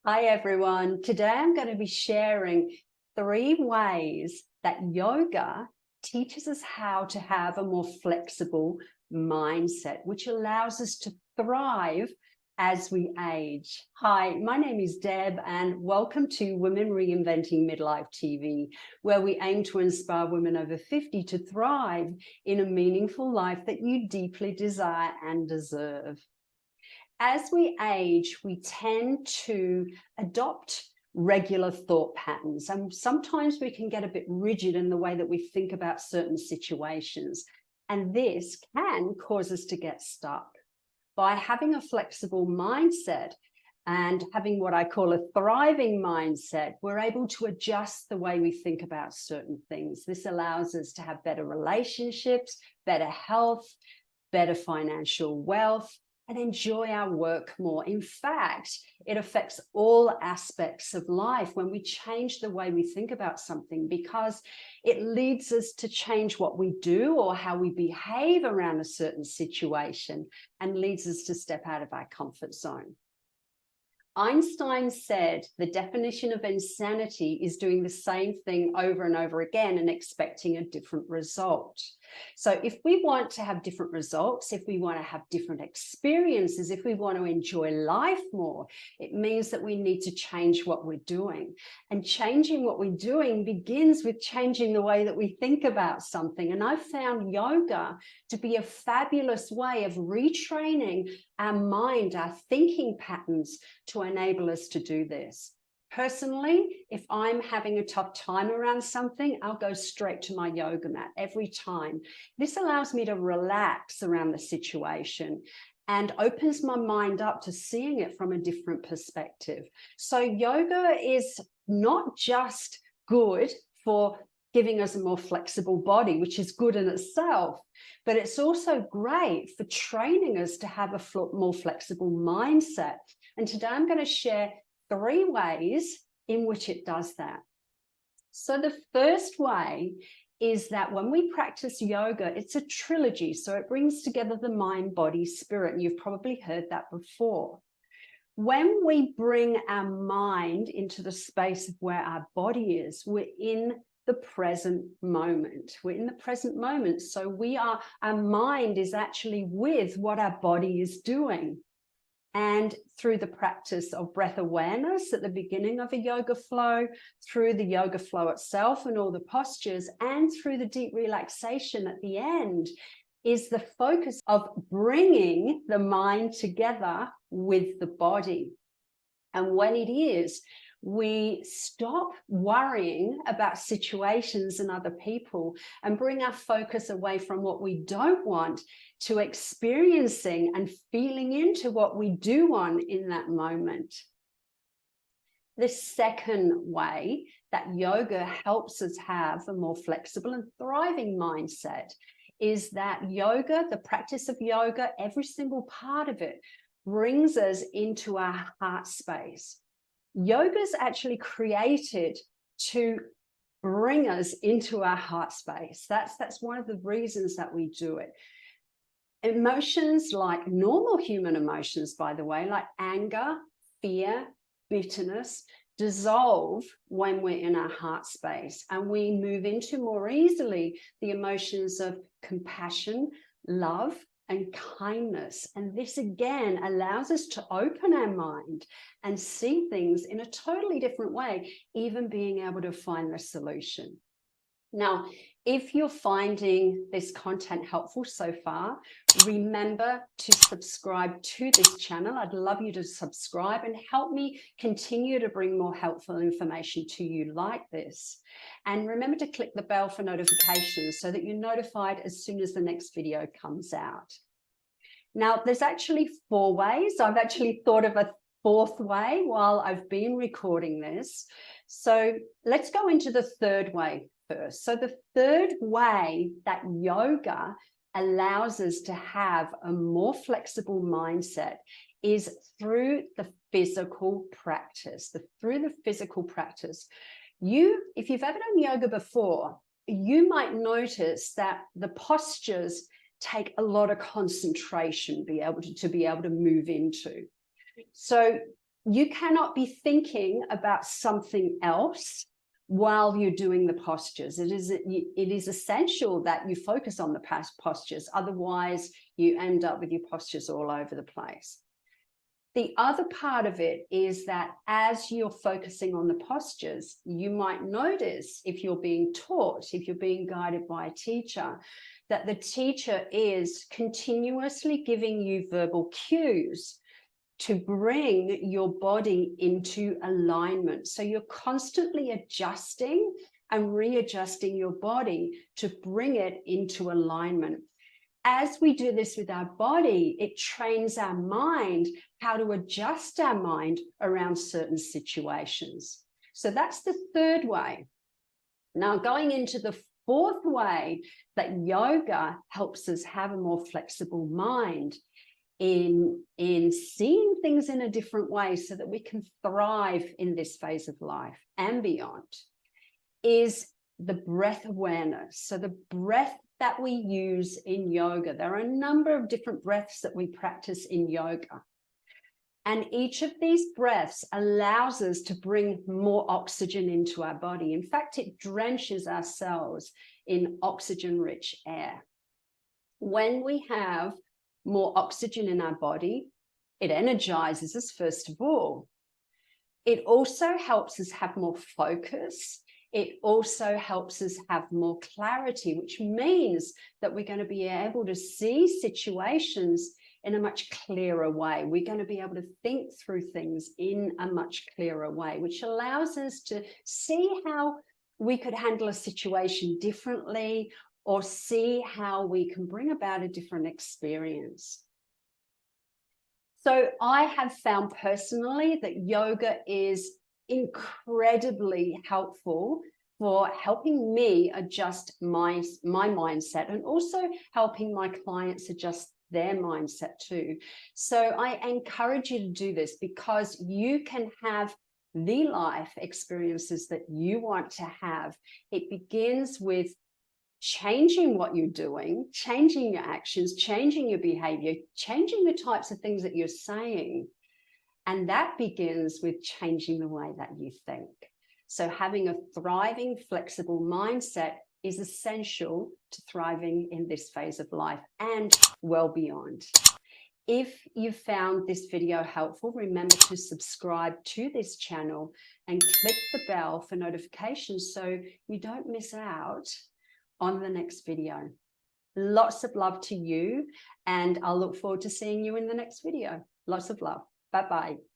Hi everyone. Today I'm going to be sharing 3 ways that yoga teaches us how to have a more flexible mindset, which allows us to thrive as we age. Hi, my name is Deb and welcome to Women Reinventing MidLife TV, where we aim to inspire women over 50 to thrive in a meaningful life that you deeply desire and deserve. As we age, we tend to adopt regular thought patterns, and sometimes we can get a bit rigid in the way that we think about certain situations, and this can cause us to get stuck. By having a flexible mindset and having what I call a thriving mindset, we're able to adjust the way we think about certain things. This allows us to have better relationships, better health, better financial wealth, and enjoy our work more. In fact, it affects all aspects of life when we change the way we think about something, because it leads us to change what we do or how we behave around a certain situation and leads us to step out of our comfort zone. Einstein said the definition of insanity is doing the same thing over and over again and expecting a different result. So if we want to have different results, if we want to have different experiences, if we want to enjoy life more, it means that we need to change what we're doing. And changing what we're doing begins with changing the way that we think about something. And I've found yoga to be a fabulous way of retraining our mind, our thinking patterns, to enable us to do this. Personally, if I'm having a tough time around something, I'll go straight to my yoga mat every time. This allows me to relax around the situation and opens my mind up to seeing it from a different perspective. So yoga is not just good for giving us a more flexible body, which is good in itself, but it's also great for training us to have a more flexible mindset. And today I'm going to share 3 ways in which it does that. So the first way is that when we practice yoga, it's a trilogy. So it brings together the mind, body, spirit. And you've probably heard that before. When we bring our mind into the space of where our body is, we're in the present moment. We're in the present moment. So our mind is actually with what our body is doing. And through the practice of breath awareness at the beginning of a yoga flow, through the yoga flow itself and all the postures, and through the deep relaxation at the end, is the focus of bringing the mind together with the body. And when it is, we stop worrying about situations and other people and bring our focus away from what we don't want to experiencing and feeling into what we do want in that moment. The second way that yoga helps us have a more flexible and thriving mindset is that yoga, the practice of yoga, every single part of it brings us into our heart space. Yoga is actually created to bring us into our heart space. That's one of the reasons that we do it. Emotions, like normal human emotions, by the way, like anger, fear, bitterness, dissolve when we're in our heart space, and we move into more easily the emotions of compassion, love, and kindness. And this again allows us to open our mind and see things in a totally different way, even being able to find the solution. Now, if you're finding this content helpful so far, remember to subscribe to this channel. I'd love you to subscribe and help me continue to bring more helpful information to you like this. And remember to click the bell for notifications so that you're notified as soon as the next video comes out. Now, there's actually 4 ways. I've actually thought of a 4th way while I've been recording this. So let's go into the 3rd way first. So the 3rd way that yoga allows us to have a more flexible mindset is through the physical practice. Through the physical practice. If you've ever done yoga before, you might notice that the postures take a lot of concentration to be able to move into. So you cannot be thinking about something else while you're doing the postures. It is essential that you focus on the past postures. Otherwise, you end up with your postures all over the place. The other part of it is that as you're focusing on the postures, you might notice, if you're being taught, if you're being guided by a teacher, that the teacher is continuously giving you verbal cues to bring your body into alignment. So you're constantly adjusting and readjusting your body to bring it into alignment. As we do this with our body, it trains our mind how to adjust our mind around certain situations. So that's the third way. Now, going into the fourth way that yoga helps us have a more flexible mind in seeing things in a different way so that we can thrive in this phase of life and beyond, is the breath awareness. So the breath that we use in yoga, there are a number of different breaths that we practice in yoga. And each of these breaths allows us to bring more oxygen into our body. In fact, it drenches our cells in oxygen-rich air. When we have more oxygen in our body, it energizes us, first of all. It also helps us have more focus. It also helps us have more clarity, which means that we're going to be able to see situations in a much clearer way. We're going to be able to think through things in a much clearer way, which allows us to see how we could handle a situation differently, or see how we can bring about a different experience. So I have found personally that yoga is incredibly helpful for helping me adjust my mindset, and also helping my clients adjust their mindset too. So I encourage you to do this, because you can have the life experiences that you want to have. It begins with changing what you're doing, changing your actions, changing your behavior, changing the types of things that you're saying. And that begins with changing the way that you think. So having a thriving, flexible mindset is essential to thriving in this phase of life and well beyond. If you found this video helpful, remember to subscribe to this channel and click the bell for notifications so you don't miss out on the next video. Lots of love to you, and I'll look forward to seeing you in the next video. Lots of love. Bye-bye.